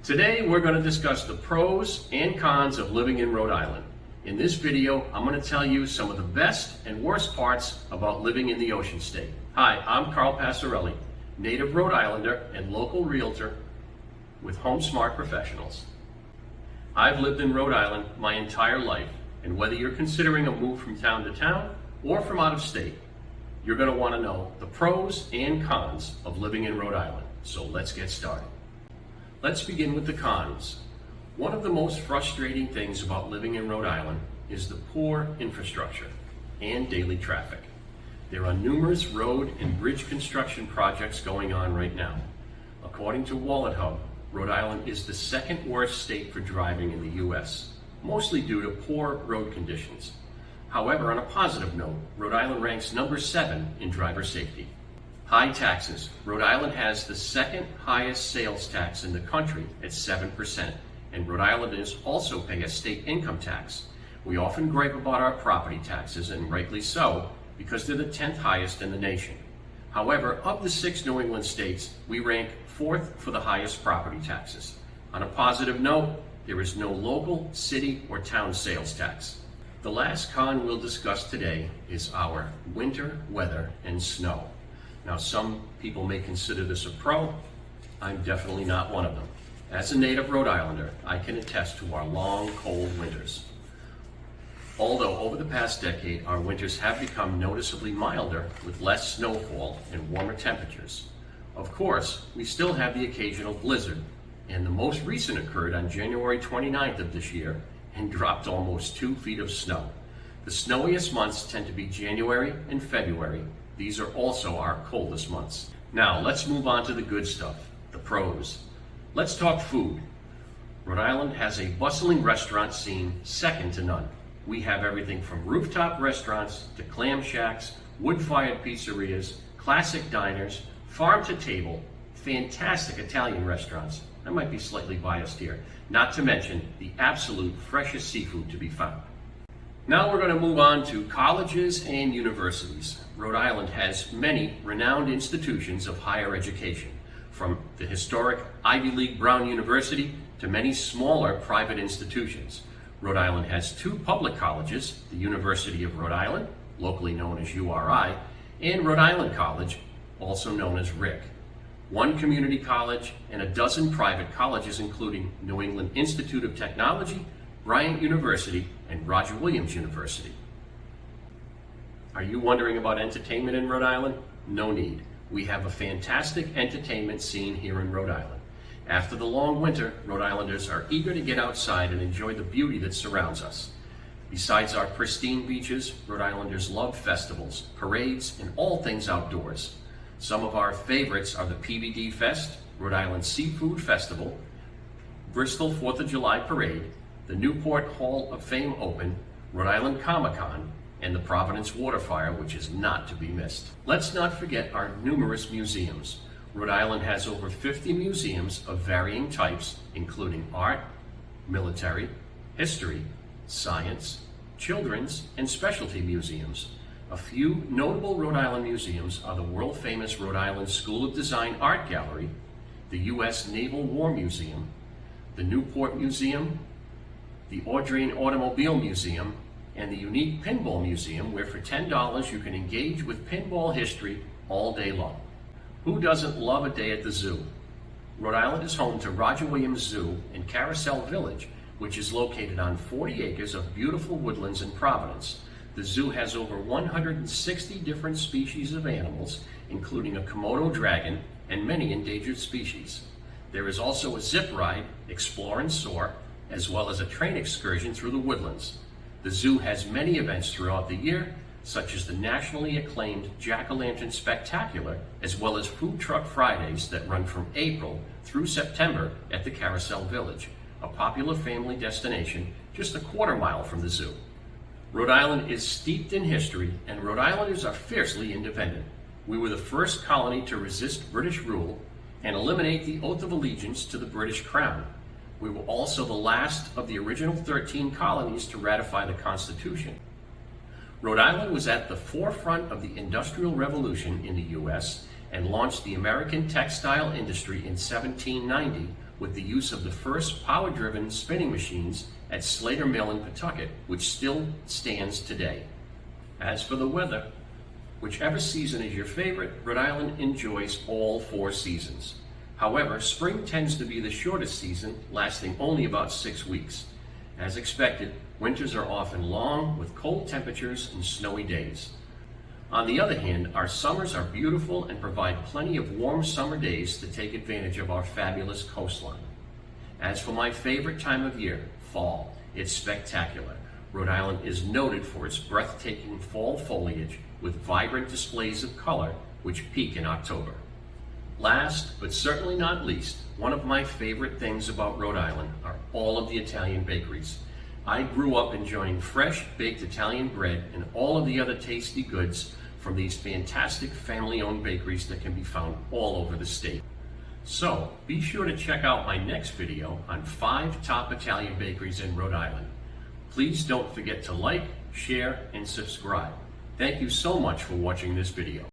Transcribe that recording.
Today we're going to discuss the pros and cons of living in Rhode Island. In this video, I'm going to tell you some of the best and worst parts about living in the Ocean State. Hi, I'm Carl Passarelli, native Rhode Islander and local realtor with HomeSmart Professionals. I've lived in Rhode Island my entire life, and whether you're considering a move from town to town or from out of state, you're going to want to know the pros and cons of living in Rhode Island. So let's get started. Let's begin with the cons. One of the most frustrating things about living in Rhode Island is the poor infrastructure and daily traffic. There are numerous road and bridge construction projects going on right now. According to Wallet Hub, Rhode Island is the second worst state for driving in the U.S., mostly due to poor road conditions. However, on a positive note, Rhode Island ranks number 7 in driver safety. High taxes. Rhode Island has the second highest sales tax in the country at 7%, and Rhode Islanders also pay a state income tax. We often gripe about our property taxes, and rightly so, because they're the 10th highest in the nation. However, of the 6 New England states, we rank 4th for the highest property taxes. On a positive note, there is no local, city, or town sales tax. The last con we'll discuss today is our winter weather and snow. Now, some people may consider this a pro. I'm definitely not one of them. As a native Rhode Islander, I can attest to our long, cold winters. Although over the past decade, our winters have become noticeably milder with less snowfall and warmer temperatures. Of course, we still have the occasional blizzard, and the most recent occurred on January 29th of this year and dropped almost 2 feet of snow. The snowiest months tend to be January and February. These are also our coldest months. Now, let's move on to the good stuff, the pros. Let's talk food. Rhode Island has a bustling restaurant scene second to none. We have everything from rooftop restaurants to clam shacks, wood-fired pizzerias, classic diners, farm-to-table, fantastic Italian restaurants. I might be slightly biased here, not to mention the absolute freshest seafood to be found. Now we're going to move on to colleges and universities. Rhode Island has many renowned institutions of higher education, from the historic Ivy League Brown University to many smaller private institutions. Rhode Island has 2 public colleges, the University of Rhode Island, locally known as URI, and Rhode Island College, also known as RIC. 1 community college and a dozen private colleges, including New England Institute of Technology, Bryant University, and Roger Williams University. Are you wondering about entertainment in Rhode Island? No need. We have a fantastic entertainment scene here in Rhode Island. After the long winter, Rhode Islanders are eager to get outside and enjoy the beauty that surrounds us. Besides our pristine beaches, Rhode Islanders love festivals, parades, and all things outdoors. Some of our favorites are the PBD Fest, Rhode Island Seafood Festival, Bristol 4th of July Parade, the Newport Hall of Fame Open, Rhode Island Comic-Con, and the Providence Water Fire, which is not to be missed. Let's not forget our numerous museums. Rhode Island has over 50 museums of varying types, including art, military, history, science, children's, and specialty museums. A few notable Rhode Island museums are the world-famous Rhode Island School of Design Art Gallery, the U.S. Naval War Museum, the Newport Museum, the Audrine Automobile Museum, and the unique Pinball Museum, where for $10 you can engage with pinball history all day long. Who doesn't love a day at the zoo? Rhode Island is home to Roger Williams Zoo and Carousel Village, which is located on 40 acres of beautiful woodlands in Providence. The zoo has over 160 different species of animals, including a Komodo dragon and many endangered species. There is also a zip ride, Explore and Soar, as well as a train excursion through the woodlands. The zoo has many events throughout the year, such as the nationally acclaimed Jack-O-Lantern Spectacular, as well as Food Truck Fridays that run from April through September at the Carousel Village, a popular family destination just a quarter mile from the zoo. Rhode Island is steeped in history, and Rhode Islanders are fiercely independent. We were the first colony to resist British rule and eliminate the oath of allegiance to the British Crown. We were also the last of the original 13 colonies to ratify the Constitution. Rhode Island was at the forefront of the Industrial Revolution in the U.S. and launched the American textile industry in 1790 with the use of the first power-driven spinning machines at Slater Mill in Pawtucket, which still stands today. As for the weather, whichever season is your favorite, Rhode Island enjoys all 4 seasons. However, spring tends to be the shortest season, lasting only about 6 weeks. As expected, winters are often long with cold temperatures and snowy days. On the other hand, our summers are beautiful and provide plenty of warm summer days to take advantage of our fabulous coastline. As for my favorite time of year, fall, it's spectacular. Rhode Island is noted for its breathtaking fall foliage with vibrant displays of color which peak in October. Last, but certainly not least, one of my favorite things about Rhode Island are all of the Italian bakeries. I grew up enjoying fresh baked Italian bread and all of the other tasty goods from these fantastic family-owned bakeries that can be found all over the state. So be sure to check out my next video on 5 top Italian bakeries in Rhode Island. Please don't forget to like, share, and subscribe. Thank you so much for watching this video.